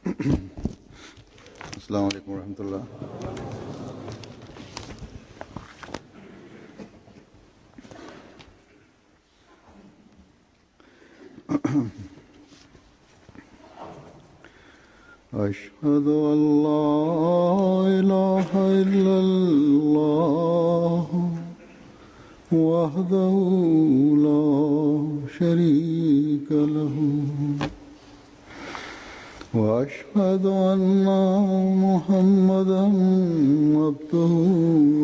अस्सलामु अलैकुम रहमतुल्लाह। أشهد أن لا إله إلا الله وحده لا شريك له وأشهد أن محمدا عبده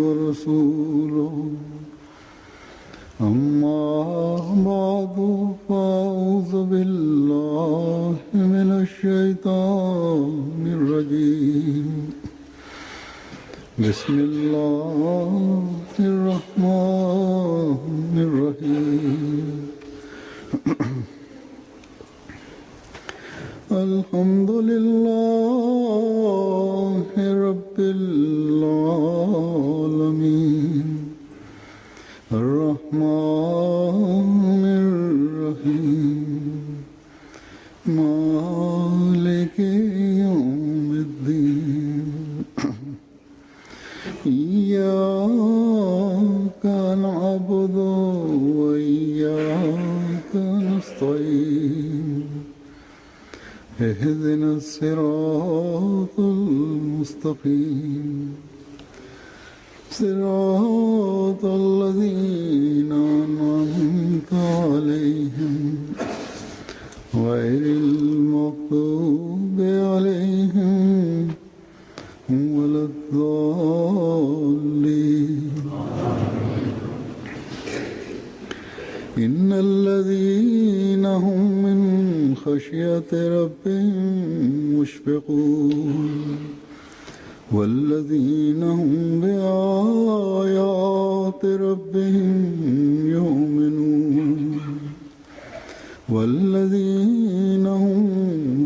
ورسوله أما بعد فأعوذ بالله من الشيطان الرجيم بسم الله الرحمن الرحيم الحمد لله رب العالمين الرحمن الرحيم مالك يوم الدين إياك نعبد وإياك نستعين اهدنا الصراط المستقيم صراط الذين أنعمت عليهم غير المغضوب عليهم ولا الضالين إن الذين هم من خشية ربهم مشفقون والذين هم بآيات ربهم يؤمنون والذين هم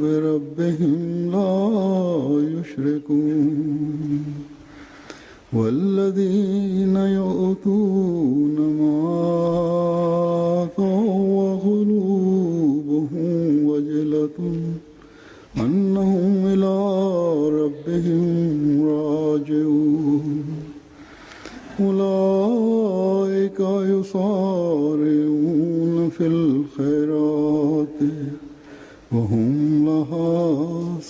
بربهم لا يشركون والذين يؤتون ما آتوا وقلوبهم وجلة أنهم إلى ربهم راجعون أولئك يسارعون في الخيرات وهم لها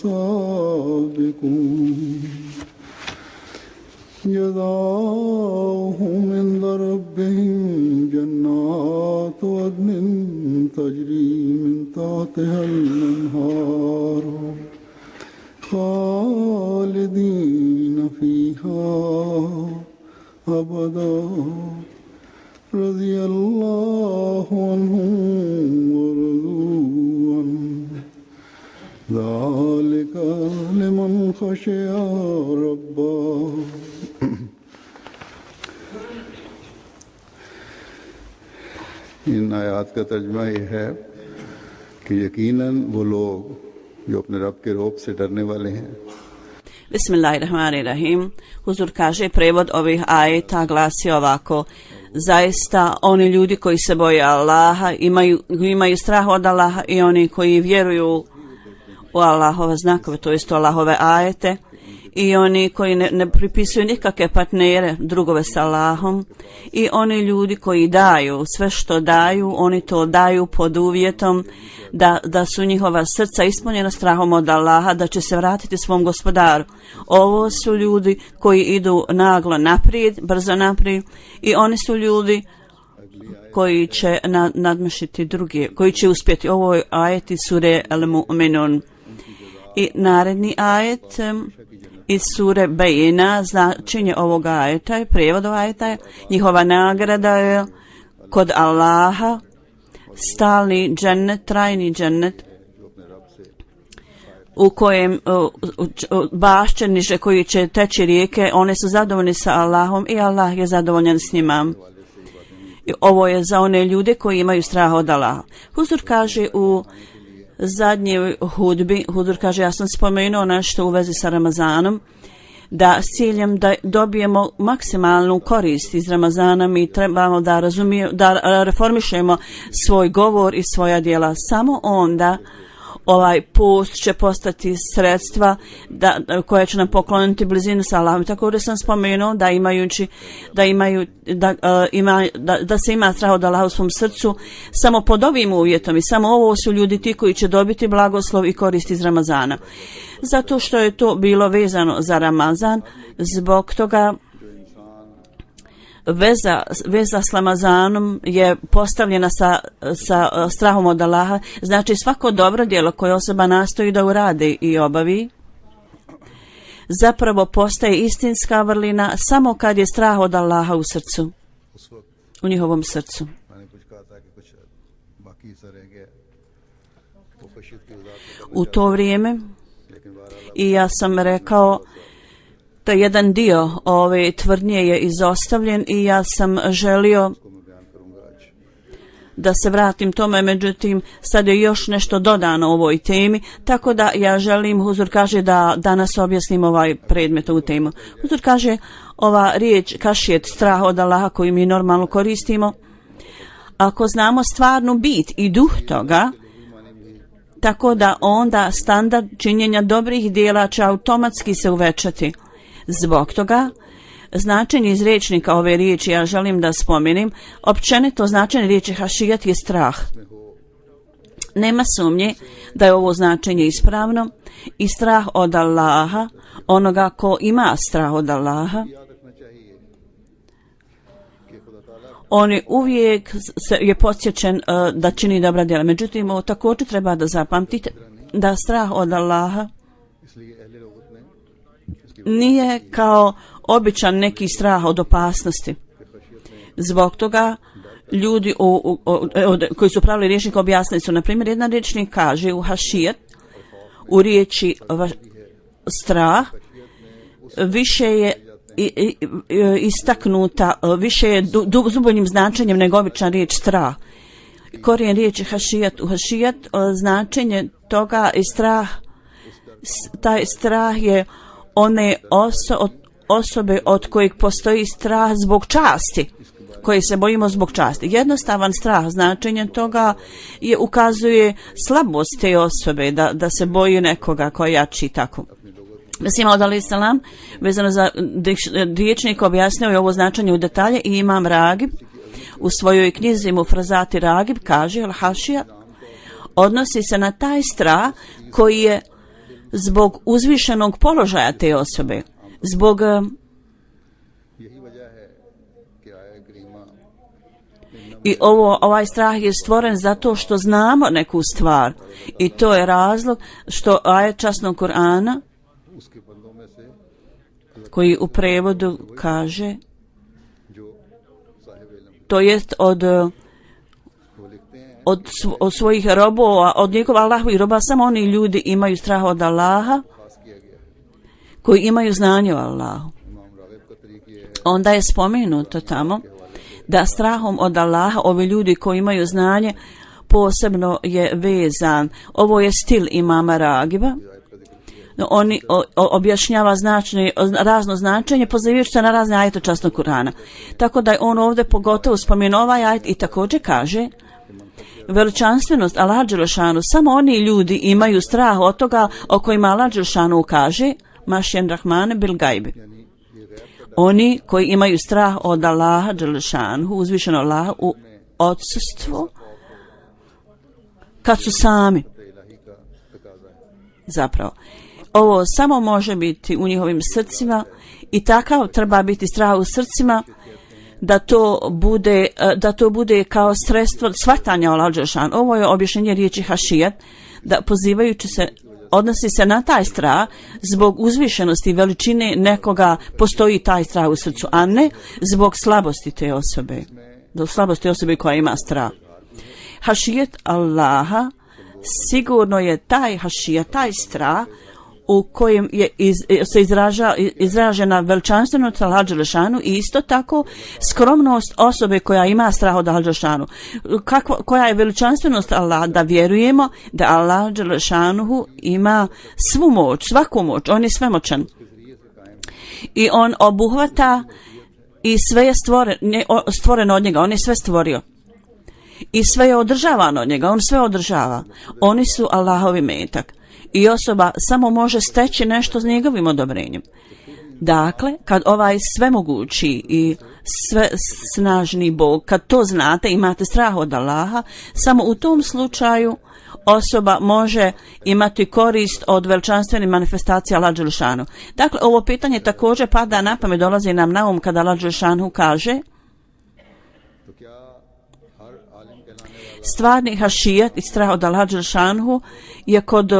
سابقون جزاؤهم عند ربهم جنات عدن تجري من تحتها الأنهار خالدين فيها أبدا رضي الله عنهم ورضوا عنه ذلك لمن خشي ربه इन आयात का तर्जुमा ये है कि यकीनन वो लोग जो अपने रब के रौब से डरने वाले हैं. Bismillahirrahmanirrahim. Huzur kaže, prevod ovih ajeta glasi ovako: zaista oni ljudi koji se boje Allaha, imaju strah od Allaha i oni koji vjeruju u Allahove znakove, to jest u Allahove ajete, i oni koji ne pripisuju nikakve partnere, drugove s Allahom, i oni ljudi koji daju sve što daju, oni to daju pod uvjetom da su njihova srca ispunjena strahom od Allaha, da će se vratiti svom gospodaru. Ovo su ljudi koji idu naglo naprijed, brzo naprijed, i oni su ljudi koji će nadmašiti druge, koji će uspjeti. Ovo je ajeti sure Al-Mu'minun. I naredni ajet iz sure Bejina, značenje ovog ajeta, prijevod ovog ajeta je: njihova nagrada je kod Allaha stalni džennet, trajni džennet u kojem bašće niže koji će teći rijeke, one su zadovoljni sa Allahom i Allah je zadovoljan s njima. I ovo je za one ljude koji imaju strah od Allaha. Huzur kaže u zadnjoj hudbi, Huzur kaže, ja sam spomenuo nešto u vezi sa Ramazanom, da s ciljem da dobijemo maksimalnu korist iz Ramazana mi trebamo da reformišemo svoj govor i svoja djela. Samo onda ovaj post će postati sredstva koje će nam pokloniti blizinu sa Allahom. Također sam spomenuo da se ima strah od Allaha u svom srcu samo pod ovim uvjetom i samo ovo su ljudi ti koji će dobiti blagoslov i korist iz Ramazana. Zato što je to bilo vezano za Ramazan, zbog toga veza s Ramazanom je postavljena sa strahom od Allaha. Znači svako dobro djelo koje osoba nastoji da uradi i obavi zapravo postaje istinska vrlina samo kad je strah od Allaha u srcu, u njihovom srcu. U to vrijeme i ja sam rekao da jedan dio ove tvrdnje je izostavljen i ja sam želio da se vratim tome, međutim sad je još nešto dodano ovoj temi, tako da ja želim, Huzur kaže, da danas objasnim ovaj predmet, ovu temu. Huzur kaže, ova riječ kašijet, strah od Allaha koju mi normalno koristimo, ako znamo stvarnu bit i duh toga, tako da onda standard činjenja dobrih dijela će automatski se uvećati. Zbog toga, značenje iz rječnika ove riječi ja želim da spomenem, općenito značenje riječi hašijat je strah. Nema sumnje da je ovo značenje ispravno i strah od Allaha, onoga ko ima strah od Allaha, on je uvijek je podsjećen da čini dobra djela. Međutim, ovo također treba da zapamtite da strah od Allaha nije kao običan neki strah od opasnosti. Zbog toga ljudi koji su pravili rječnik objasnili su, na primjer, jedan rječnik kaže u hašijet, u riječi strah, više je istaknuta, više je dubljim značenjem nego običan riječ strah. Korijen riječi hašijat, u hašijat značenje toga i strah, taj strah je one osobe od kojeg postoji strah zbog časti, koje se bojimo zbog časti. Jednostavan strah, značenje toga je ukazuje slabost te osobe, da se boji nekoga koji jači tako. Mislim, od alaih salam, vezano za riječnik, objasnio je ovo značenje u detalje i Imam Ragib u svojoj knjizi Mufrazati Ragib kaže, al-hašija odnosi se na taj strah koji je zbog uzvišenog položaja te osobe, zbog i ovaj strah je stvoren zato što znamo neku stvar i to je razlog što ajet časnog Kur'ana koji u prevodu kaže, to jest od svojih robova, od njegova Allahovih roba, samo oni ljudi imaju strah od Allaha koji imaju znanje o Allahu. Onda je spomenuto tamo da strahom od Allaha ovi ljudi koji imaju znanje posebno je vezan. Ovo je stil Imama Ragiba. Oni objašnjava razno značenje pozivajući se na razne ajete časnog Kur'ana. Tako da je on ovdje pogotovo spomenuo ovaj ajet i također kaže veličanstvenost Allaha dželešanu, samo oni ljudi imaju strah od toga o kojima Allah dželešanu kaže mašjen rahmane bil gajbi. Oni koji imaju strah od Allaha dželešanu, uzvišeno Allaha u odsustvu, kad su sami. Zapravo, ovo samo može biti u njihovim srcima i takav treba biti strah u srcima da to bude kao sredstvo shvatanja Allaha dželešanu. Ovo je objašnjenje riječi hašijat, da pozivajući se odnosi se na taj strah zbog uzvišenosti i veličine nekoga postoji taj strah u srcu, a ne zbog slabosti te osobe. Zbog slabosti osobe koja ima strah. Hašijet Allaha sigurno je taj hašijet, taj strah u kojem je se izražena veličanstvenost Allaha dželešanu i isto tako skromnost osobe koja ima strah od Allaha dželešanu. Koja je veličanstvenost Allaha? Da vjerujemo da Allah dželešanu ima svu moć, svaku moć, on je svemoćan. I on obuhvata i sve je stvoreno od njega, on je sve stvorio. i sve je održavano od njega, on sve održava. Oni su Allahovi metak i osoba samo može steći nešto s njegovim odobrenjem. Dakle, kad ovaj svemogući i sve snažni Bog, kad to znate, imate strah od Allaha, samo u tom slučaju osoba može imati korist od veličanstvenih manifestacija Allah dželešanu. Dakle, ovo pitanje također pada na pamet, dolazi nam na um kada Allah dželešanu kaže stvarni hašijet i strah od Allah dželešanu je kod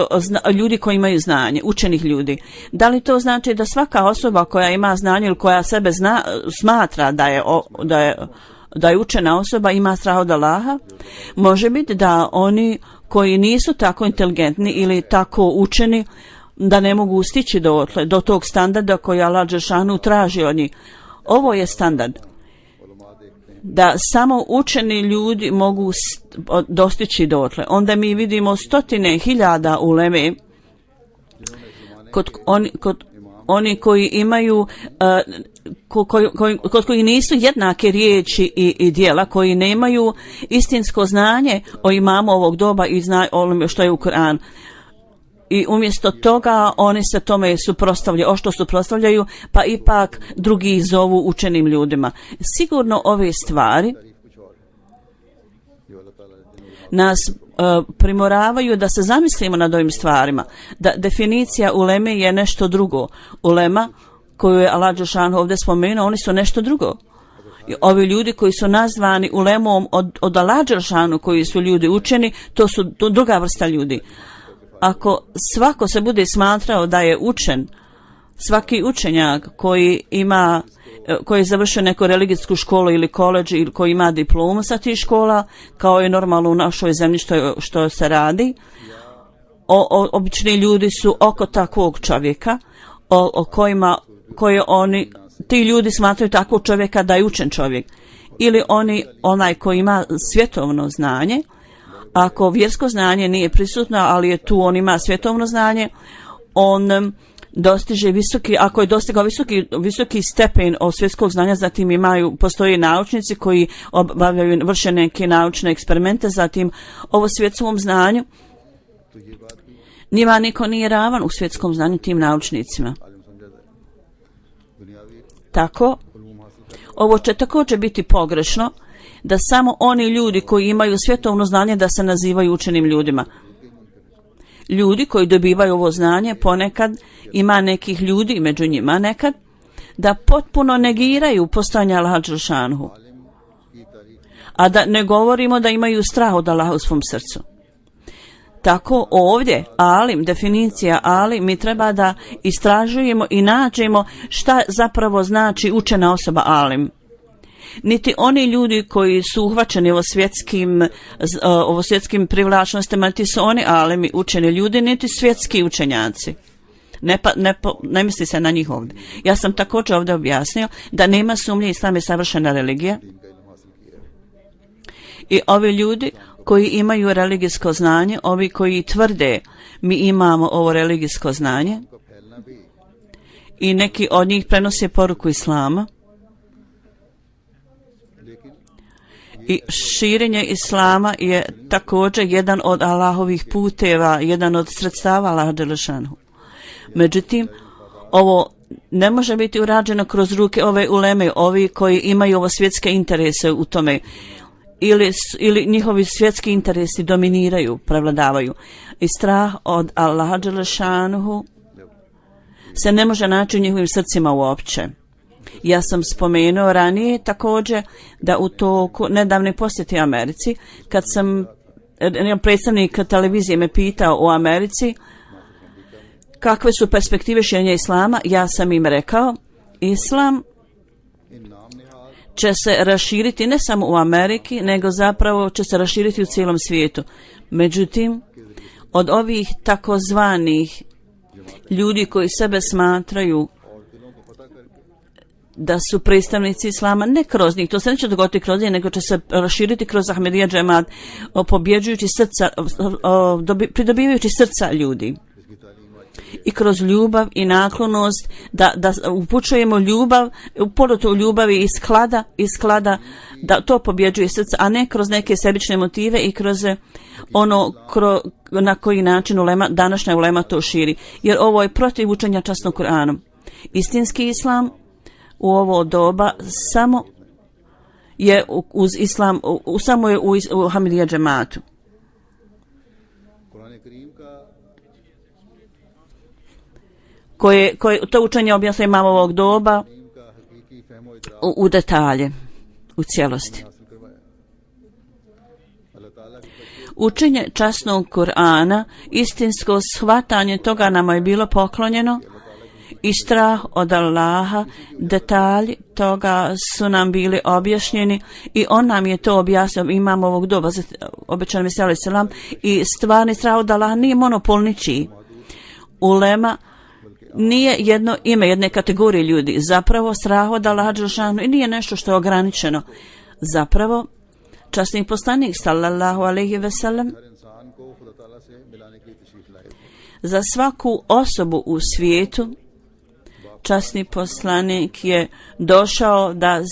ljudi koji imaju znanje, učenih ljudi. Da li to znači da svaka osoba koja ima znanje ili koja sebe smatra da je učena osoba ima strah od Allaha? Može biti da oni koji nisu tako inteligentni ili tako učeni da ne mogu stići do tog standarda koji Allah dželešanu traži od njih. Ovo je standard da samo učeni ljudi mogu dostići dotle. Onda mi vidimo stotine hiljada uleme kod oni koji imaju kod koji nisu jednake riječi i djela, koji nemaju istinsko znanje o imamu ovog doba i onome što je u Kur'an. I umjesto toga oni se tome suprotstavljaju, što suprotstavljaju, pa ipak drugi zovu učenim ljudima. Sigurno ove stvari nas primoravaju da se zamislimo nad ovim stvarima. Da definicija uleme je nešto drugo. Ulema koju je Allah dželešanu ovdje spomenuo, oni su nešto drugo. I ovi ljudi koji su nazvani ulemom od Allah dželešanu, koji su ljudi učeni, to su druga vrsta ljudi. Ako svako se bude smatrao da je učen, svaki učenjak koji je završio neku religijsku školu ili koledž ili koji ima diplomu sa tih škola, kao je normalno u našoj zemlji što se radi, obični ljudi su oko takvog čovjeka ti ljudi smatraju takvog čovjeka da je učen čovjek. Ili onaj koji ima svjetovno znanje, ako vjersko znanje nije prisutno, ali je tu, on ima svjetovno znanje, on dostiže ako je dostigao visoki stepen od svjetskog znanja, zatim postoje naučnici koji vrše neke naučne eksperimente, zatim ovo svjetskom znanju, njima niko nije ravan u svjetskom znanju tim naučnicima. Tako, ovo će također biti pogrešno, da samo oni ljudi koji imaju svjetovno znanje da se nazivaju učenim ljudima. Ljudi koji dobivaju ovo znanje, ponekad ima nekih ljudi među njima nekad, da potpuno negiraju postojanje Allaha dželešanu. A da ne govorimo da imaju strah od Allaha u svom srcu. Tako ovdje, alim, definicija alim, mi treba da istražujemo i nađemo šta zapravo znači učena osoba alim. Niti oni ljudi koji su uhvaćeni ovo svjetskim privlačnostima, niti su oni alimi učeni ljudi, niti svjetski učenjaci. Ne misli se na njih ovdje. Ja sam također ovdje objasnio da nema sumnje, islam je savršena religija. I ovi ljudi koji imaju religijsko znanje, ovi koji tvrde mi imamo ovo religijsko znanje i neki od njih prenose poruku islama, i širenje islama je također jedan od Allahovih puteva, jedan od sredstava Allaha dželešanu. Međutim, ovo ne može biti urađeno kroz ruke ove uleme, ovi koji imaju ovo svjetske interese u tome, ili njihovi svjetski interesi dominiraju, prevladavaju. I strah od Allaha dželešanu se ne može naći u njihovim srcima uopće. Ja sam spomenuo ranije također da u toku nedavne posjete Americi, kad sam predstavnik televizije me pitao u Americi kakve su perspektive širenja islama, ja sam im rekao, islam će se raširiti ne samo u Ameriki, nego zapravo će se raširiti u cijelom svijetu. Međutim, od ovih takozvanih ljudi koji sebe smatraju da su predstavnici islama, ne kroz njih, to se neće dogoditi kroz njih, nego će se raširiti kroz Ahmedija džemat, pobjeđujući srca, pridobivajući srca ljudi. i kroz ljubav i naklonost da upućujemo ljubav, uporotu ljubavi iz sklada da to pobjeđuje srce, a ne kroz neke sebične motive i kroz ono na koji način današnja ulema to širi. Jer ovo je protiv učenja časnog Kur'anom. Istinski islam u ovo doba samo je uz islam, samo je u Hamidija džematu. Koje to učenje objasnuje imam ovog doba u detalje, u cijelosti. Učenje časnog Kur'ana, istinsko shvatanje toga nama je bilo poklonjeno i strah od Allaha, detalji toga su nam bili objašnjeni i on nam je to objasnio, imam ovog doba, obećan mi se selam, i stvarni strah od Allaha nije monopol ničiji. Ulema nije jedno ime jedne kategorije ljudi, zapravo strah od Allaha dželešanu i nije nešto što je ograničeno. Zapravo, časni poslanik sallallahu alejhi ve sellem za svaku osobu u svijetu, časni poslanik je došao da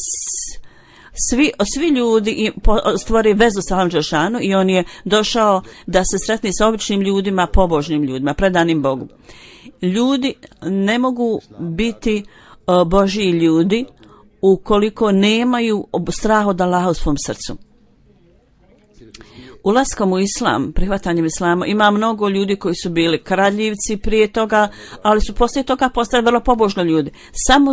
svi ljudi stvori vezu sa Allahom dželešanu i on je došao da se sretne sa običnim ljudima, pobožnim ljudima, predanim Bogu. Ljudi ne mogu biti Božji ljudi ukoliko nemaju strah od Allaha u svom srcu. Ulaskom u islam, prihvatanjem islama, ima mnogo ljudi koji su bili kradljivci prije toga, ali su poslije toga postali vrlo pobožni ljudi. Samo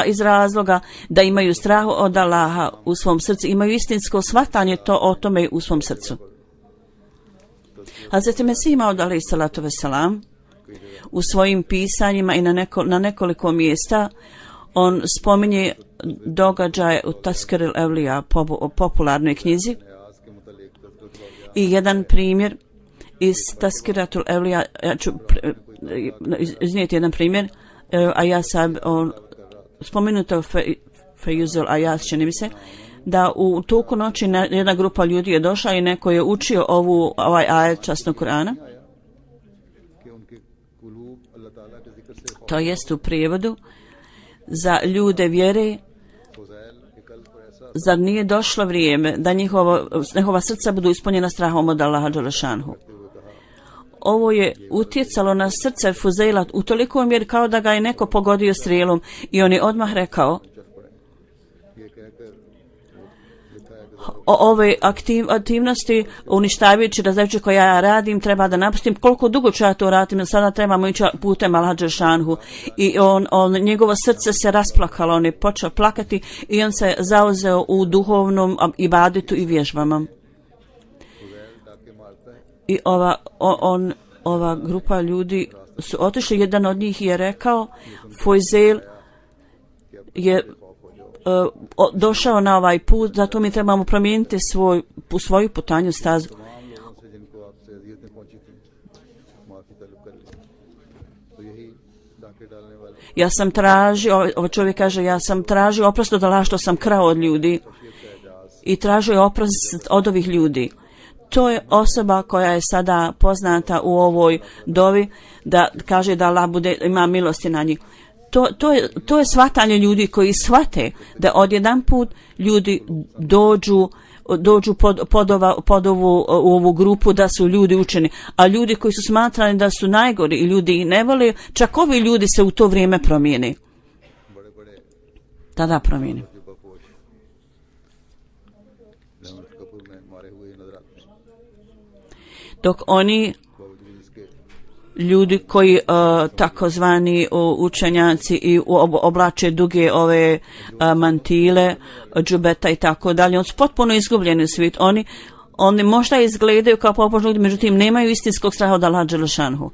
iz razloga da imaju strah od Allaha u svom srcu, imaju istinsko shvatanje o tome u svom srcu. Hazreti Mesih Maud alejhi salatu vesselam u svojim pisanjima i na nekoliko mjesta on spominje događaje u Tazkirul Evlija, popularnoj knjizi, i jedan primjer iz Tazkiratul Evlija, ja ću iznijeti jedan primjer, spomenuto Fejuzul Ajas, čini mi se, da u toku noći jedna grupa ljudi je došla i neko je učio ovaj ajet časnog Kur'ana. To jest u prijevodu za ljude vjere. Zar nije došlo vrijeme da njihova srca budu ispunjena strahom od Allaha dželešanhu? Ovo je utjecalo na srce Fuzeila u toliko mjeri kao da ga je neko pogodio strijelom i on je odmah rekao: ove aktivnosti uništavajući različite koje ja radim treba da napustim. Koliko dugo ću ja to radim? Sada trebamo ići putem Allaha dželešanhu. I njegovo srce se rasplakalo, on je počeo plakati i on se zauzeo u duhovnom ibadetu i vježbama. I ova grupa ljudi su otišli, jedan od njih je rekao: Fojzel je došao na ovaj put, zato mi trebamo promijeniti svoju putanju stazu. Ja sam tražio, ovaj čovjek kaže, ja sam tražio oprost od Allaha što sam krao od ljudi i tražio oprost od ovih ljudi. To je osoba koja je sada poznata u ovoj dovi da kaže da Allah ima milosti na njih. To je shvatanje ljudi koji shvate da odjedanput ljudi dođu pod ovu grupu da su ljudi učeni, a ljudi koji su smatrani da su najgori i ljudi ne vole, čak ovi ljudi se u to vrijeme promijene. Tada promijene. Dok oni ljudi koji takozvani učenjaci i oblače duge ove mantile, džubeta i tako dalje, oni su potpuno izgubljeni u svijet. Oni možda izgledaju kao pobožni ljudi, međutim nemaju istinskog straha od Allaha dželešanhu.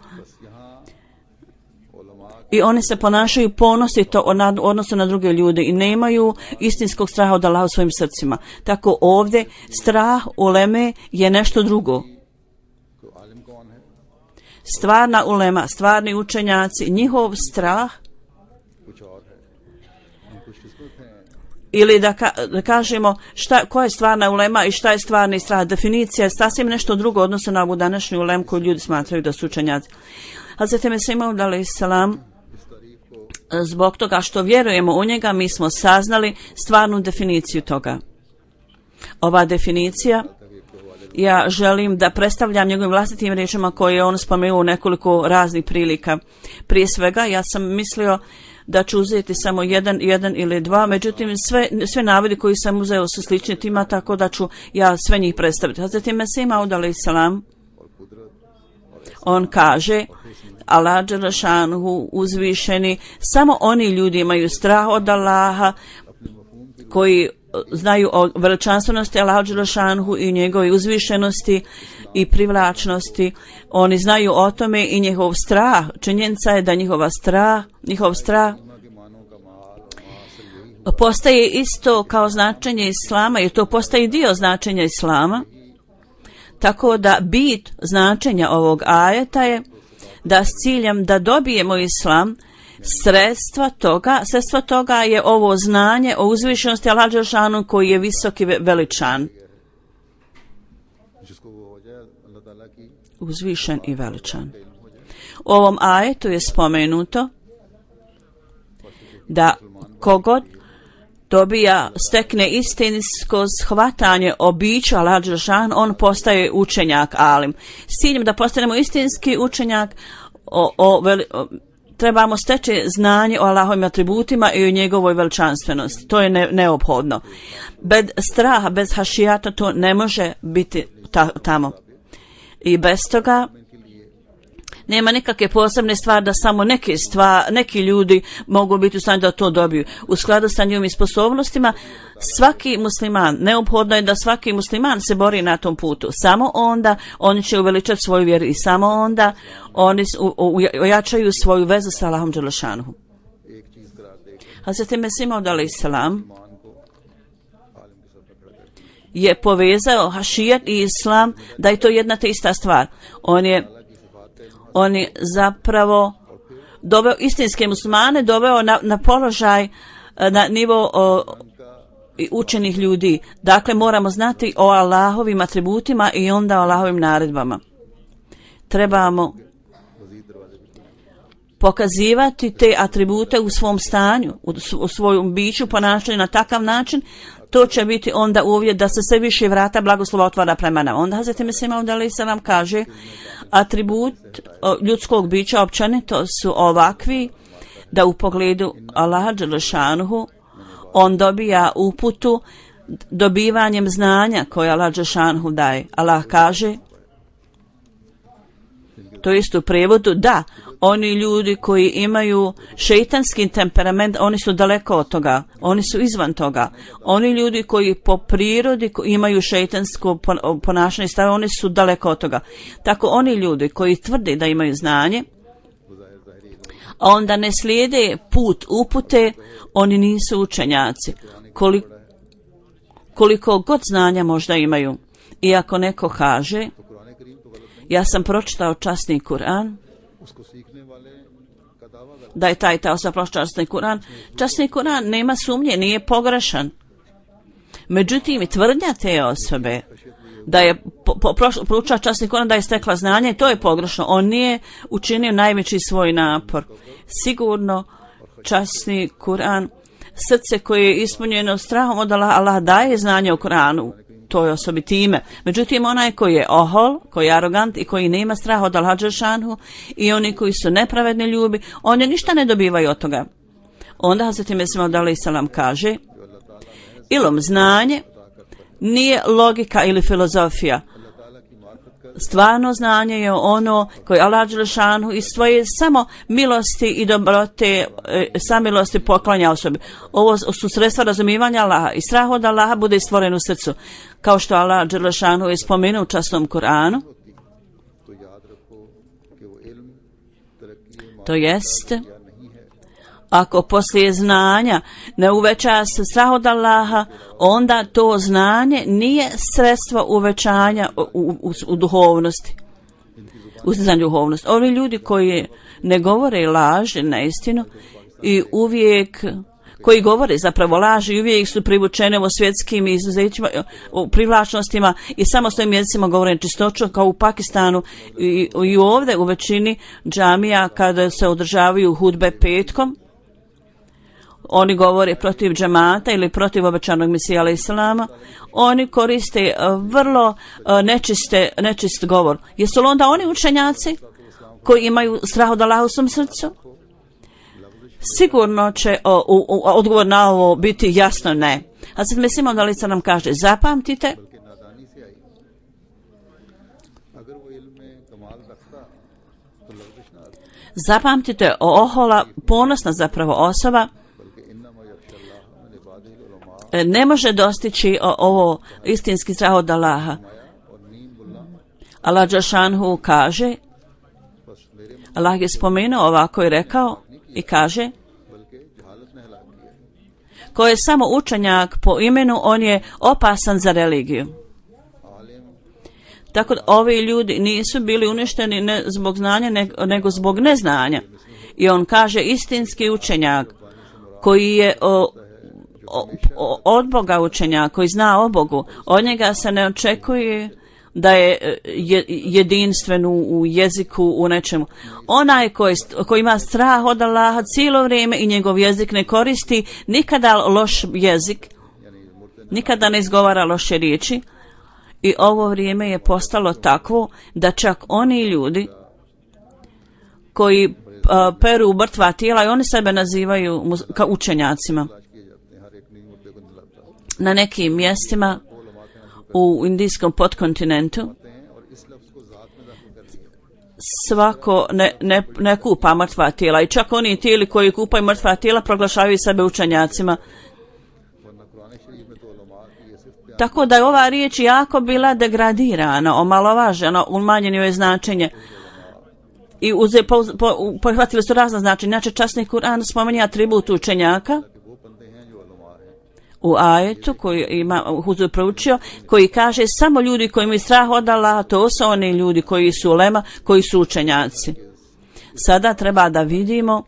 I oni se ponašaju ponosito u odnosu na druge ljude i nemaju istinskog straha od Allaha u svojim srcima. Tako ovdje strah uleme je nešto drugo. Stvarna ulema, stvarni učenjaci, njihov strah ili da kažemo koja je stvarna ulema i šta je stvarni strah. Definicija je sasvim nešto drugo odnosno na ovu današnju ulemu koju ljudi smatraju da su učenjaci. Hazreti Mesih Maud alejhi selam, zbog toga što vjerujemo u njega, mi smo saznali stvarnu definiciju toga. Ova definicija, ja želim da predstavljam njegovim vlastitim riječima koje je on spomenuo u nekoliko raznih prilika. Prije svega, ja sam mislio da ću uzeti samo jedan ili dva, međutim sve navodi koji sam uzeo su slični tima, tako da ću ja sve njih predstaviti. Hazreti Mesih Maud alejhi selam, on kaže: Allah dželešanuhu uzvišeni, samo oni ljudi imaju strah od Allaha koji znaju o veličanstvenosti Allaha dželešanuhu i njegove uzvišenosti i privlačnosti. Oni znaju o tome i njihov strah. Činjenica je da njihov strah postaje isto kao značenje Islama, jer to postaje dio značenja Islama. Tako da bit značenja ovog ajeta je da s ciljem da dobijemo Islam, sredstva toga je ovo znanje o uzvišenosti Allaha dželešanuhu koji je visoki veličan. Uzvišen i veličan. U ovom ajetu je spomenuto da kogod stekne istinsko shvatanje o biću Allaha dželešanuhu, on postaje učenjak alim. S ciljem da postanemo istinski učenjak, trebamo steći znanje o Allahovim atributima i o njegovoj veličanstvenosti. To je neophodno. Bez straha, bez hašijata to ne može biti tamo. I bez toga nema nikakve posebne stvari da samo neki ljudi mogu biti u stanju da to dobiju. U skladu sa njihovim sposobnostima, svaki musliman, neophodno je da svaki musliman se bori na tom putu. Samo onda oni će uveličati svoju vjeru i samo onda oni ojačaju svoju vezu sa Allahom dželešanuhu. Hazreti Mesih Maud alejhi selam je povezao hašijat i islam, da je to jedna te ista stvar. On je zapravo doveo istinske muslimane, doveo na položaj, na nivo učenih ljudi. Dakle, moramo znati o Allahovim atributima i onda o Allahovim naredbama. Trebamo pokazivati te atribute u svom stanju, u svojom biću, ponašanju na takav način. To će biti onda uvjet da se sve više vrata blagoslova otvara prema nama. Onda Hazreti Mesih Maud alejhi selam kaže: atribut ljudskog bića općenito su ovakvi da u pogledu Allaha dželešanuhu on dobija uputu dobivanjem znanja koje Allah dželešanuhu daje. Allah kaže, to jest u prevodu, da, oni ljudi koji imaju šejtanski temperament, oni su daleko od toga, oni su izvan toga. Oni ljudi koji po prirodi imaju šejtansko ponašanje, oni su daleko od toga. Tako oni ljudi koji tvrde da imaju znanje, a onda ne slijede put upute, oni nisu učenjaci. Koliko god znanja možda imaju. I ako neko kaže, ja sam pročitao časni Kur'an, da je ta osoba pročitao časni Kur'an. Časni Kur'an nema sumnje, nije pogrešan. Međutim, tvrdnja te osobe da je proučila časni Kur'an, da je stekla znanje, to je pogrešno. On nije učinio najveći svoj napor. Sigurno časni Kur'an, srce koje je ispunjeno strahom od Allaha, Allah daje znanje o Kur'anu toj osobi time. Međutim, onaj koji je ohol, koji je arogant i koji nema straha od Allaha dželešanuhu i oni koji su nepravedni ljubi, oni ništa ne dobivaju od toga. Onda Hazreti Mesih Maud alejhi selam kaže, ilom, znanje nije logika ili filozofija. Stvarno znanje je ono koje Allah dželešanuhu iz svoje samo milosti i dobrote, samilosti poklanja osobi. Ovo su sredstva razumijevanja Allaha i strah od Allaha bude stvoren u srcu. Kao što Allah dželešanuhu je spomenuo u časnom Kur'anu, to jest, ako poslije znanja ne uveća se strah od Allaha, onda to znanje nije sredstvo uvećanja u duhovnosti, ustizanju duhovnosti. Ovi ljudi koji ne govore laž, neistinu i uvijek koji govore zapravo laži i uvijek su privučene u svjetskim izuzećima, u privlačnostima i samo s svojim jezicima govore čistoću, kao u Pakistanu i ovdje u većini džamija kada se održavaju hudbe petkom. Oni govore protiv džamata ili protiv obećanog Mesija alejhi selama. Oni koriste vrlo nečist govor. Jesu li onda oni učenjaci koji imaju strah od Allaha u svom srcu? Sigurno će odgovor na ovo biti jasno ne. A sad Mesija alejhi selama nam kaže, zapamtite, ohola, ponosna zapravo osoba, ne može dostići ovo istinski strah od Allaha. Allah dželšanhu kaže, Allah je spomenuo ovako i rekao i kaže, ko je samo učenjak po imenu, on je opasan za religiju. Tako da ovi ljudi nisu bili uništeni ne zbog znanja, nego zbog neznanja. I on kaže, istinski učenjak koji je od Boga učenjak, koji zna o Bogu, od njega se ne očekuje da je jedinstven u jeziku, u nečemu. Onaj koji ima strah od Allaha cijelo vrijeme i njegov jezik ne koristi nikada loš jezik, nikada ne izgovara loše riječi. I ovo vrijeme je postalo takvo da čak oni ljudi koji peru mrtva tijela i oni sebe nazivaju kao učenjacima. Na nekim mjestima u indijskom podkontinentu svako ne kupa mrtva tijela i čak oni tijeli koji kupaju mrtva tijela proglašavaju sebe učenjacima. Tako da je ova riječ jako bila degradirana, omalovažena, umanjeno je značenje. I prihvatili su razna značenja. Inače, časni Kur'an spominje atribut učenjaka u ajetu koji ima Huzur proučio, koji kaže samo ljudi koji imaju strah od Allaha, to su oni ljudi koji su ulema, koji su učenjaci. Sada treba da vidimo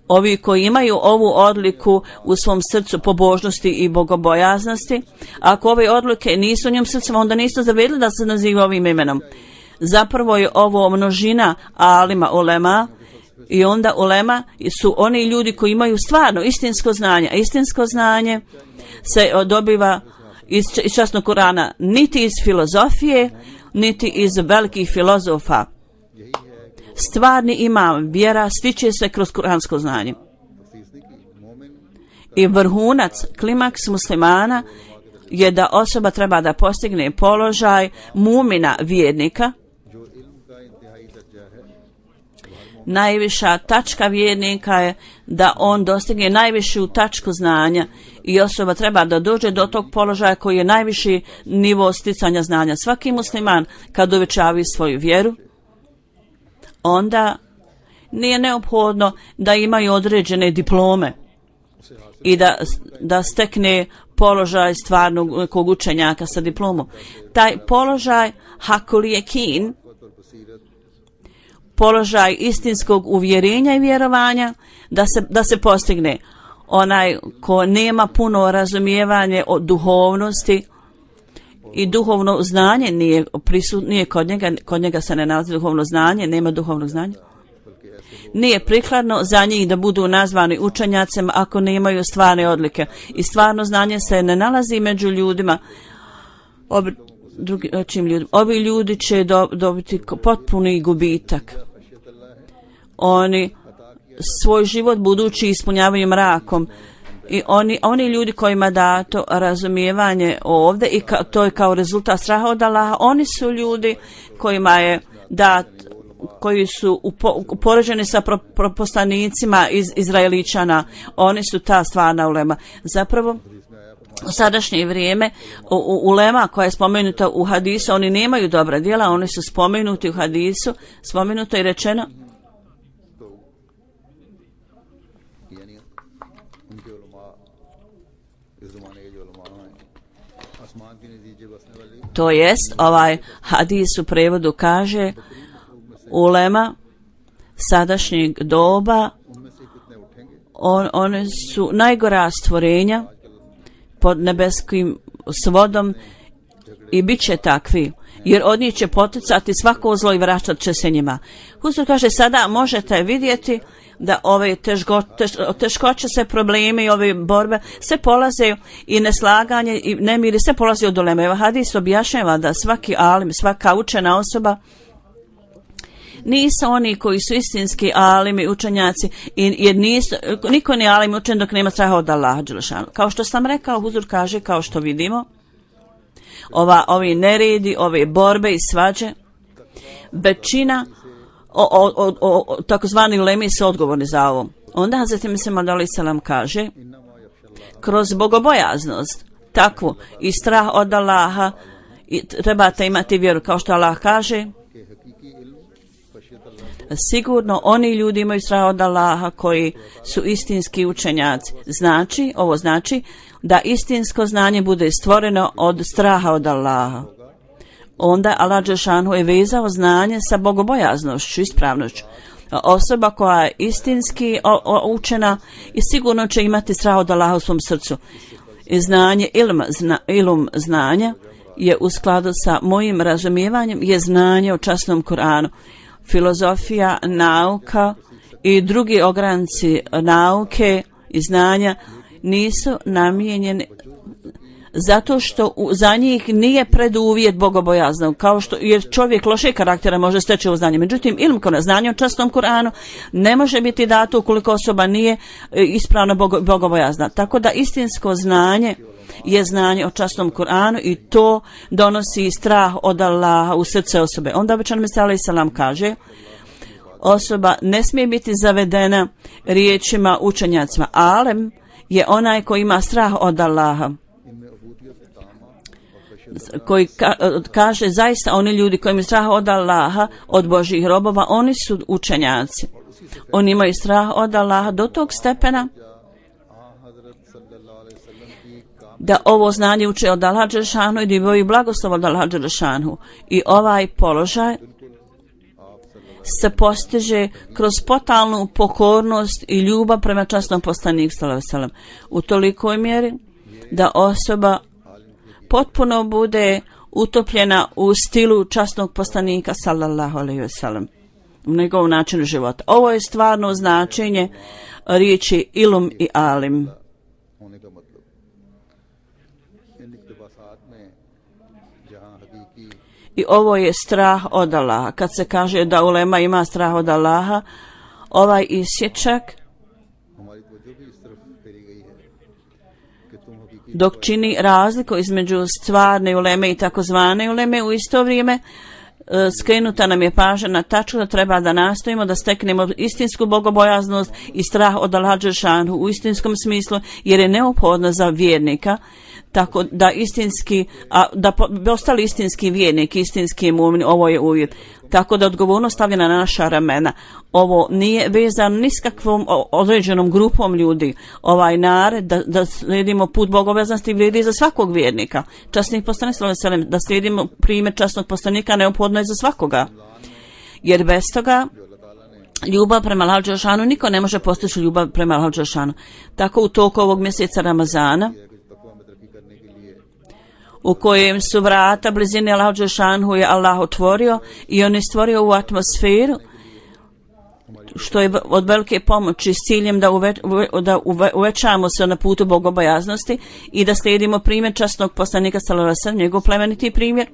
ovi koji imaju ovu odliku u svom srcu pobožnosti i bogobojaznosti. Ako ove odlike nisu u njom srcima, onda nisu zavredili da se naziva ovim imenom. Zapravo je ovo množina alima, ulema, i onda ulema su oni ljudi koji imaju stvarno istinsko znanje. A istinsko znanje se dobiva iz časnog Kur'ana, niti iz filozofije, niti iz velikih filozofa. Stvarni imam, vjera stiče se kroz kuransko znanje. I vrhunac, klimaks muslimana je da osoba treba da postigne položaj mumina vjernika. Najviša tačka vjernika je da on dostigne najvišu tačku znanja i osoba treba da dođe do tog položaja koji je najviši nivo sticanja znanja. Svaki musliman kad uvećavi svoju vjeru, onda nije neophodno da imaju određene diplome i da stekne položaj stvarnog kog učenjaka sa diplomom. Taj položaj hakul jekin, položaj istinskog uvjerenja i vjerovanja, da se postigne. Onaj ko nema puno razumijevanje o duhovnosti i duhovno znanje nije kod njega se ne nalazi duhovno znanje, nema duhovnog znanja. Nije prikladno za njih da budu nazvani učenjacima ako nemaju stvarne odlike. I stvarno znanje se ne nalazi među ljudima. Ovi ljudi će dobiti potpuni gubitak. Oni svoj život budući ispunjavaju mrakom. I oni ljudi kojima dato razumijevanje ovdje i to je kao rezultat straha od Allaha, oni su ljudi kojima je dat, koji su upoređeni sa poslanicima iz Izraeličana, oni su ta stvarna ulema. Zapravo, u sadašnje vrijeme ulema koja je spomenuta u hadisu, oni nemaju dobra djela, oni su spomenuti u hadisu, spomenuto i rečeno to jest, ovaj hadis u prevodu kaže ulema sadašnjeg doba, One su najgora stvorenja pod nebeskim svodom i bit će takvi, jer od njih će poticati svako zlo i vraćat će se njima. Huzur kaže, sada možete vidjeti da ove teškoće, sve probleme i ove borbe se polaze i neslaganje i nemiri se polaze od uleme. Evo hadis objašnjava da svaki alim, svaka učena osoba nisu oni koji su istinski alimi, učenjaci, jer niko nije alim učen dok nema straha od Allaha dželešanu. Kao što sam rekao, Huzur kaže, kao što vidimo, ovi neredi, ove borbe i svađe, većina takozvani ulemi su odgovorni za ovo. Onda Hazreti Mesih Maud alejhi selam kaže, kroz bogobojaznost, takvu i strah od Allaha, trebate imati vjeru, kao što Allah kaže, sigurno oni ljudi imaju strah od Allaha koji su istinski učenjaci. Ovo znači da istinsko znanje bude stvoreno od straha od Allaha. Onda Allah dželešanu je vezao znanje sa bogobojaznošću, ispravnošću. Osoba koja je istinski učena i sigurno će imati strah od Allaha u svom srcu. I znanje, ilum znanja je u skladu sa mojim razumijevanjem je znanje o časnom Kur'anu. Filozofija, nauka i drugi ogranci nauke i znanja nisu namijenjeni zato što za njih nije preduvjet bogobojaznog, kao što jer čovjek lošeg karaktera može steći ovo znanje. Međutim, znanje o časnom Kur'anu ne može biti dato ukoliko osoba nije ispravno bogobojazna. Tako da istinsko znanje je znanje o časnom Kur'anu i to donosi strah od Allaha u srce osobe. Onda obećan Mesih alejhi selam kaže, osoba ne smije biti zavedena riječima učenjacima. Alem je onaj koji ima strah od Allaha, koji kaže zaista oni ljudi koji imaju strah od Allaha, od Božjih robova, oni su učenjaci. Oni imaju strah od Allaha do tog stepena da ovo znanje uče od Allaha dželešanu i da imaju blagoslov od Allaha dželešanu. I ovaj položaj se postiže kroz totalnu pokornost i ljubav prema časnom poslaniku sallallahu alejhi ve sellem u tolikoj mjeri da osoba potpuno bude utopljena u stilu časnog poslanika sallallahu alejhi ve sellem u njegovom načinu života. Ovo je stvarno značenje riječi ilum i alim. I ovo je strah od Allaha. Kad se kaže da ulema ima strah od Allaha, ovaj isječak dok čini razliku između stvarne uleme i takozvane uleme, u isto vrijeme skrenuta nam je pažnja na tačku da treba da nastojimo da steknemo istinsku bogobojaznost i strah od Allaha dželešanu u istinskom smislu, jer je neophodno za vjernika, tako da istinski, da ostali istinski vjernik, istinski mu'min, ovo je uvjet. Tako da odgovornost stavljena na naša ramena. Ovo nije vezano ni s kakvom određenom grupom ljudi. Ovaj nared da slijedimo put bogobojaznosti vrijedi za svakog vjernika. Časnih poslanik sallallahu alejhi ve sellem, da slijedimo primjer časnog poslanika neophodno je za svakoga. Jer bez toga ljubav prema Allahu dželešanu, niko ne može postići ljubav prema Allahu dželešanu. Tako u toku ovog mjeseca Ramazana, u kojem su vrata blizine Allahu dželešanu je Allah otvorio i on je stvorio ovu atmosferu što je od velike pomoći s ciljem da uvećamo se na putu bogobojaznosti i da slijedimo primjer časnog poslanika sallallahu alejhi ve sellem, njegov plemeniti primjer,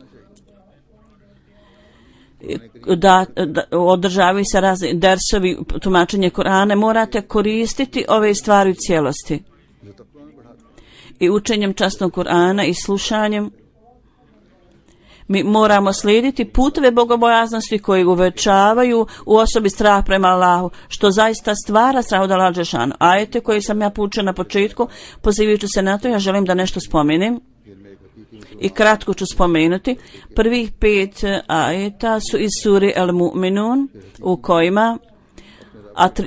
da održavaju se razni dersovi, tumačenje Kur'ana. Morate koristiti ove stvari u cijelosti. I učenjem časnog Kur'ana i slušanjem mi moramo slijediti puteve bogobojaznosti koji uvećavaju u osobi strah prema Allahu, što zaista stvara strah od Allaha dželešanu. Ajete koje sam ja poučila na početku, pozivajući se na to, ja želim da nešto spomenem i kratko ću spomenuti. Prvih 5 ajeta su iz sure Al-Mu'minun, u kojima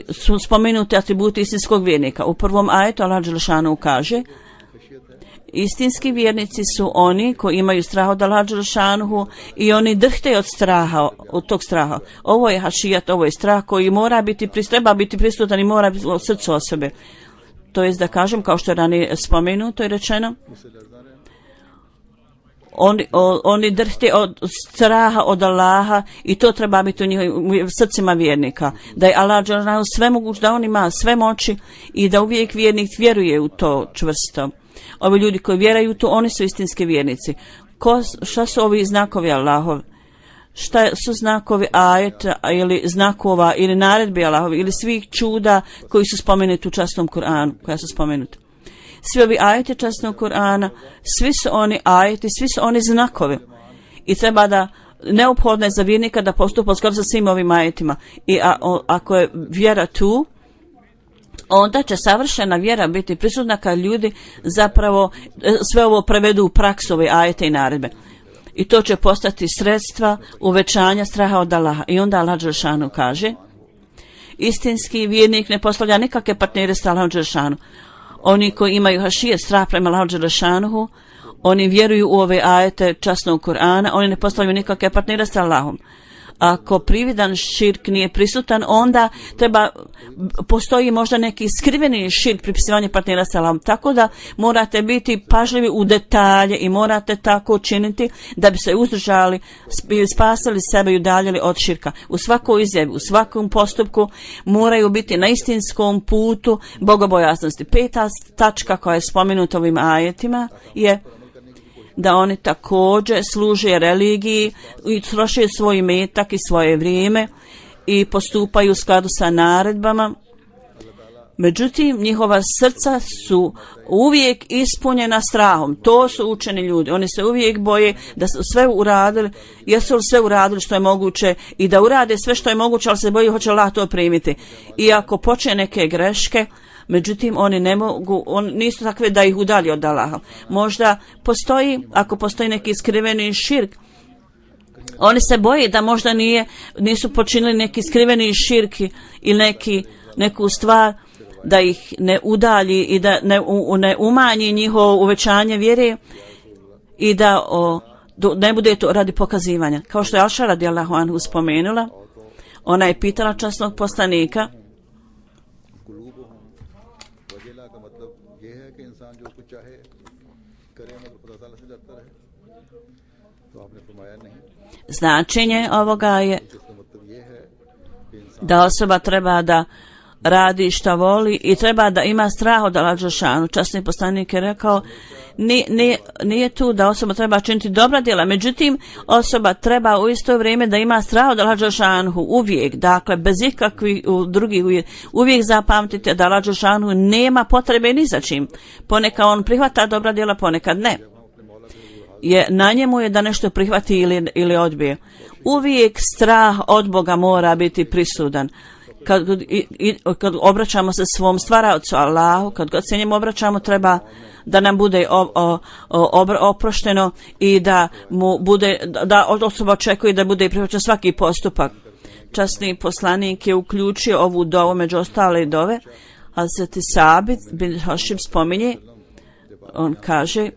su spomenuti atributi istinskog vjernika. U prvom ajetu Allah dželešanu kaže: Istinski vjernici su oni koji imaju strah od Allaha dželešanuhu i oni drhte od straha, od tog straha. Ovo je hašijat, ovo je strah koji treba biti prisutan i mora biti u srcu osobe. To jest da kažem, kao što je ranije spomenuto i rečeno, oni drhte od straha od Allaha i to treba biti u njihovim srcima vjernika. Da je Allah dželešanuhu sve moguć, da on ima sve moći i da uvijek vjernik vjeruje u to čvrsto. Ovi ljudi koji vjeruju to, oni su istinski vjernici. Šta su ovi znakovi Allahov? Šta su znakovi ajeta ili znakova ili naredbi Allahovi ili svih čuda koji su spomenuti u časnom Kur'anu, koja su spomenuti? Svi ovi ajeti časnog Kur'ana, svi su oni ajeti, svi su oni znakovi. I treba da neophodno je za vjernika da postupa skoro sa svim ovim ajetima. I ako je vjera tu, onda će savršena vjera biti prisutna kad ljudi zapravo sve ovo prevedu u praksu, ove ajete i naredbe. I to će postati sredstva uvećanja straha od Allaha. I onda Allah dželešanu kaže, istinski vjernik ne postavlja nikakve partnere s Allahom dželešanu. Oni koji imaju hašijet, strah prema Allahu dželešanuhu, oni vjeruju u ove ajete časnog Kur'ana, oni ne postavljaju nikakve partnere s Allahom. Ako prividan širk nije prisutan, onda postoji možda neki skriveni širk, pripisivanje partnera s Allahom. Tako da morate biti pažljivi u detalje i morate tako činiti da bi se uzdržali, spasili sebe i udaljili od širka. U svakoj izjavi, u svakom postupku moraju biti na istinskom putu bogobojaznosti. 5. tačka koja je spomenuta ovim ajetima je da oni također služe religiji i troše svoj metak i svoje vrijeme i postupaju u skladu sa naredbama. Međutim, njihova srca su uvijek ispunjena strahom. To su učeni ljudi. Oni se uvijek boje da su sve uradili, jesu li sve uradili što je moguće i da urade sve što je moguće, ali se boji hoće Allah to primiti. I ako počne neke greške, međutim, oni ne mogu, nisu takve da ih udalji od Allaha. Možda ako postoji neki skriveni širk, oni se boje da možda nisu počinili neki skriveni širk ili neku stvar da ih ne udalji i da ne umanji njihovo uvećanje vjere i da ne bude to radi pokazivanja. Kao što je Aša radijallahu anhu spomenula, ona je pitala časnog poslanika, značenje ovoga je da osoba treba da radi što voli i treba da ima strah od Allaha dželešanu. Časni poslanik je rekao, nije tu da osoba treba činiti dobra djela, međutim osoba treba u isto vrijeme da ima strah od Allaha dželešanu uvijek, dakle bez ikakvih drugih uvijek zapamtite da Allaha dželešanu nema potrebe ni za čim. Ponekad on prihvata dobra djela, ponekad ne. Na njemu je da nešto prihvati ili odbije. Uvijek strah od Boga mora biti prisutan. Kad obraćamo se svom stvaraocu Allahu, kad god se njemu obraćamo, treba da nam bude oprošteno i da osoba očekuje da bude prihvaćen svaki postupak. Časni poslanik je uključio ovu dovu među ostale dove, a Hazreti Sabit bin Hašim spominje, on kaže,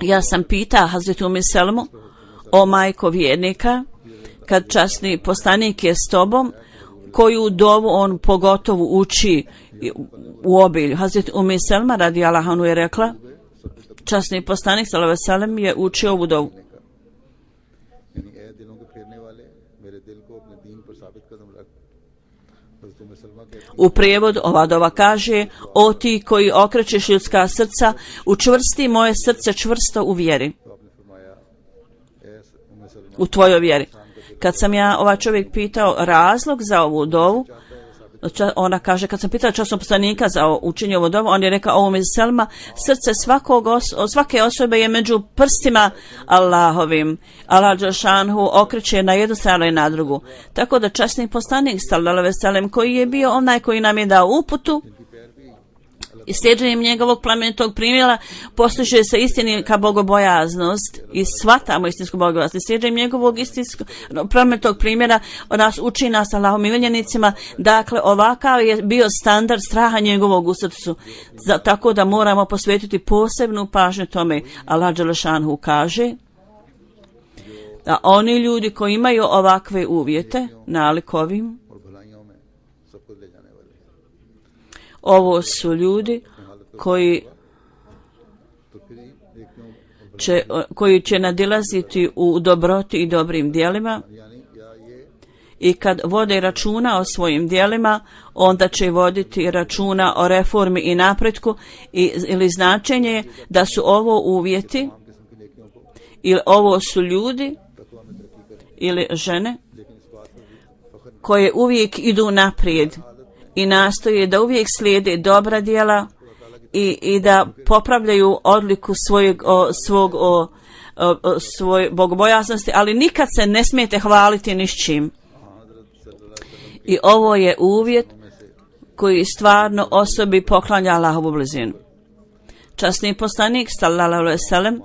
ja sam pitao Hazretu Umu Selmu, o majko vjernika, kad časni poslanik je s tobom, koju dovu on pogotovo uči u obilju. Hazreti Umu Selma radijallahu anha je rekla, časni poslanik sallallahu alejhi ve sellem je učio ovu dovu. U prijevodu ova dova kaže, o ti koji okrećeš ljudska srca, učvrsti moje srce čvrsto u vjeri, u tvojoj vjeri. Kad sam ja čovjek pitao razlog za ovu dovu, ona kaže, kad sam pitala časnog poslanika za učenje ovu dovu, on je rekao, ovo mi Selma, srce svake osobe je među prstima Allahovim. Allah dželešanu okreće na jednu stranu i na drugu. Tako da časni poslanik sallallahu alejhi ve sellem, koji je bio onaj koji nam je dao uputu, I slijeđenjem njegovog plemenitog primjera postiže se istinska bogobojaznost i shvatamo istinsku bogobojaznost. I slijeđenjem njegovog plemenitog primjera nas uči nas Allahom miljenicima. Dakle, ovakav je bio standard straha njegovog u srcu. Tako da moramo posvetiti posebnu pažnju tome. Allah dželešanhu kaže da oni ljudi koji imaju ovakve uvjete, nalik ovim, ovo su ljudi koji će nadilaziti u dobroti i dobrim djelima i kad vode računa o svojim djelima, onda će voditi računa o reformi i napretku ili značenje da su ovo uvjeti ili ovo su ljudi ili žene koje uvijek idu naprijed i nastoje da uvijek slijede dobra djela i da popravljaju odliku svoje bogobojaznosti, ali nikad se ne smijete hvaliti ni s čim. I ovo je uvjet koji stvarno osobi poklanja Allahovu blizinu. Časni poslanik sallallahu alejhi ve sellem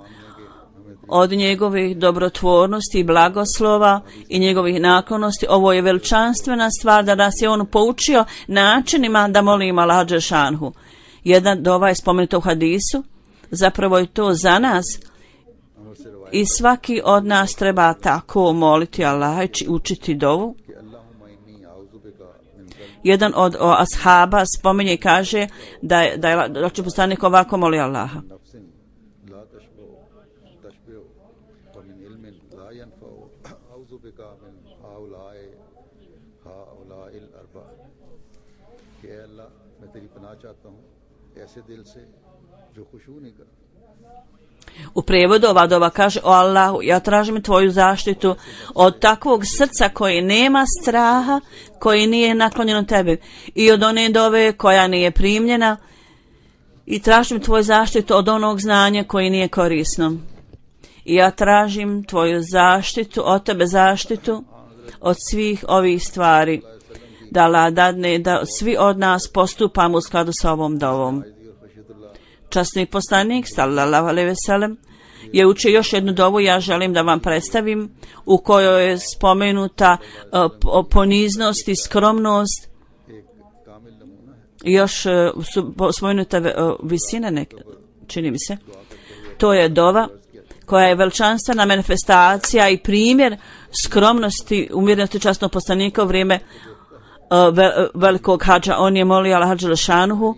od njegovih dobrotvornosti i blagoslova i njegovih naklonosti, ovo je veličanstvena stvar da nas je on poučio načinima da molimo Allaha dželešanhu. Jedan dova je spomenuto u hadisu, zapravo je to za nas i svaki od nas treba tako moliti Allaha i učiti dovu. Jedan od ashaba spominje i kaže da je poslanik ovako moli Allaha. U prijevodu ova dova kaže: o Allahu, ja tražim tvoju zaštitu od takvog srca koji nema straha, koji nije naklonjeno tebi, i od one dove koja nije primljena, i tražim tvoju zaštitu od onog znanja koji nije korisno. I ja tražim tvoju zaštitu, od tebe zaštitu od svih ovih stvari, da Allah dadne da svi od nas postupamo u skladu sa ovom dovom. Časni poslanik sallallahu alejhi ve sellem je učio još jednu dovu, ja želim da vam predstavim, u kojoj je spomenuta poniznost i skromnost. Još su spomenuta visina, čini mi se. To je dova koja je veličanstvena manifestacija i primjer skromnosti, umjerenosti časnog poslanika u vrijeme velikog hadža. On je molio Allaha dželešanuhu: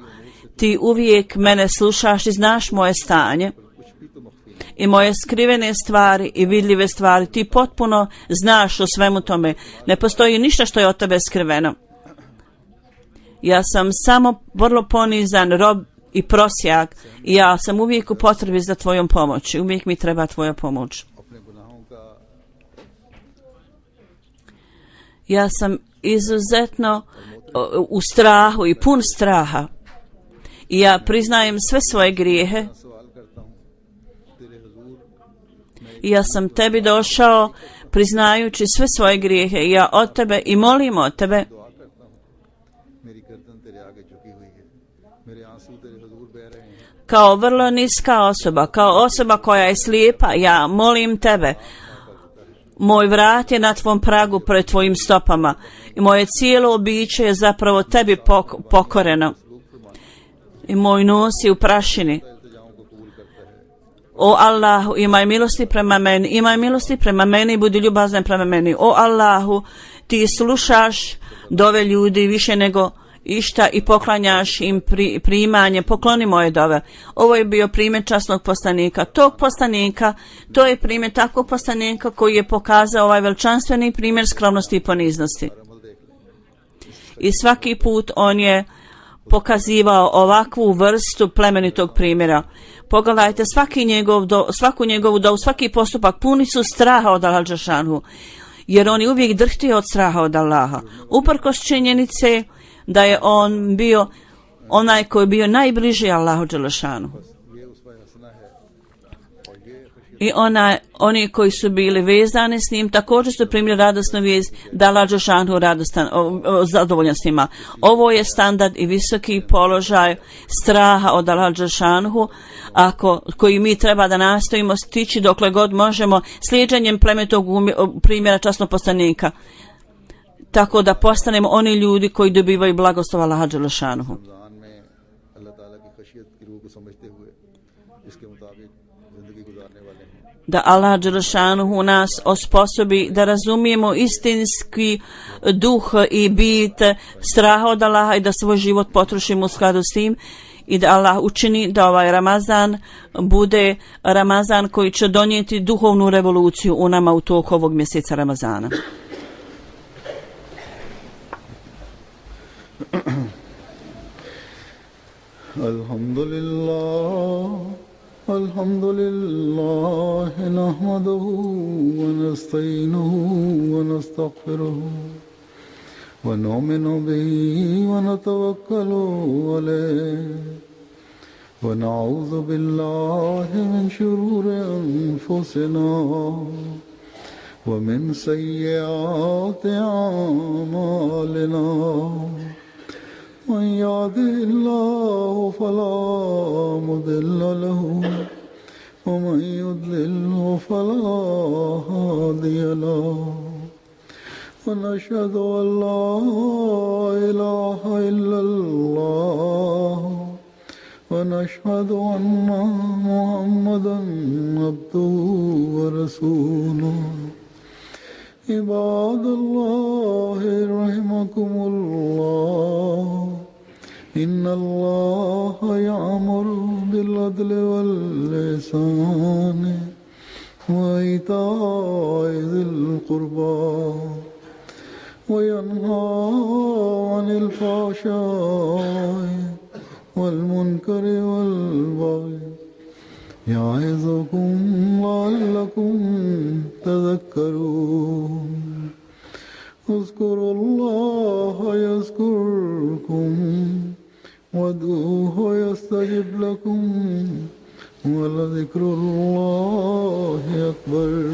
ti uvijek mene slušaš i znaš moje stanje i moje skrivene stvari i vidljive stvari. Ti potpuno znaš o svemu tome. Ne postoji ništa što je od tebe skriveno. Ja sam samo vrlo ponizan rob i prosjak i ja sam uvijek u potrebi za tvojom pomoći. Uvijek mi treba tvoja pomoć. Ja sam izuzetno u strahu i pun straha. I ja priznajem sve svoje grijehe. I ja sam tebi došao priznajući sve svoje grijehe. I ja od tebe i molim od tebe kao vrlo niska osoba, kao osoba koja je slijepa, ja molim tebe. Moj vrat je na tvom pragu pred tvojim stopama i moje cijelo biće je zapravo tebi pokoreno. I moj nos je u prašini. O Allahu, imaj milosti prema meni i budi ljubazan prema meni. O Allahu, ti slušaš dove ljudi više nego išta i poklanjaš im primanje, pokloni moje dove. Ovo je bio primjer časnog poslanika. Tog poslanika, to je primjer takvog poslanika koji je pokazao ovaj veličanstveni primjer skromnosti i poniznosti. I svaki put on je pokazivao ovakvu vrstu plemenitog primjera. Pogledajte svaku njegovu dovu, svaki postupak puni su straha od Allaha dželešanuhu, jer on je uvijek drhtio od straha od Allaha. Uprkos činjenice da je on bio onaj koji je bio najbliži Allahu dželešanuhu. I oni koji su bili vezani s njim također su primili radosnu vijest da Allah dželešanu zadovoljan s njima. Ovo je standard i visoki položaj straha od Allah dželešanu koji mi treba da nastojimo stići dokle god možemo slijeđenjem plemenitog primjera časnog poslanika, tako da postanemo oni ljudi koji dobivaju blagoslov Allaha dželešanu. Da Allah dželešanu nas osposobi da razumijemo istinski duh i bit straha od Allaha i da svoj život potrošimo u skladu s tim i da Allah učini da ovaj Ramazan bude Ramazan koji će donijeti duhovnu revoluciju u nama u toku ovog mjeseca Ramazana. الحمد لله نحمده ونستعينه ونستغفره ونؤمن به ونتوكل عليه ونعوذ بالله من شرور أنفسنا ومن سيئات أعمالنا من يهده الله فلا مضل له ومن يضلل فلا هادي له ونشهد أن لا إله إلا الله ونشهد أن محمدا عبده ورسوله عباد الله رحمكم الله إن الله يأمر بالعدل والإحسان وإيتاء ذي القربى وينهى عن الفحشاء والمنكر والبغي يعظكم لعلكم تذكرون اذكروا الله يذكركم وادعوه يستجب لكم ولذكر الله أكبر.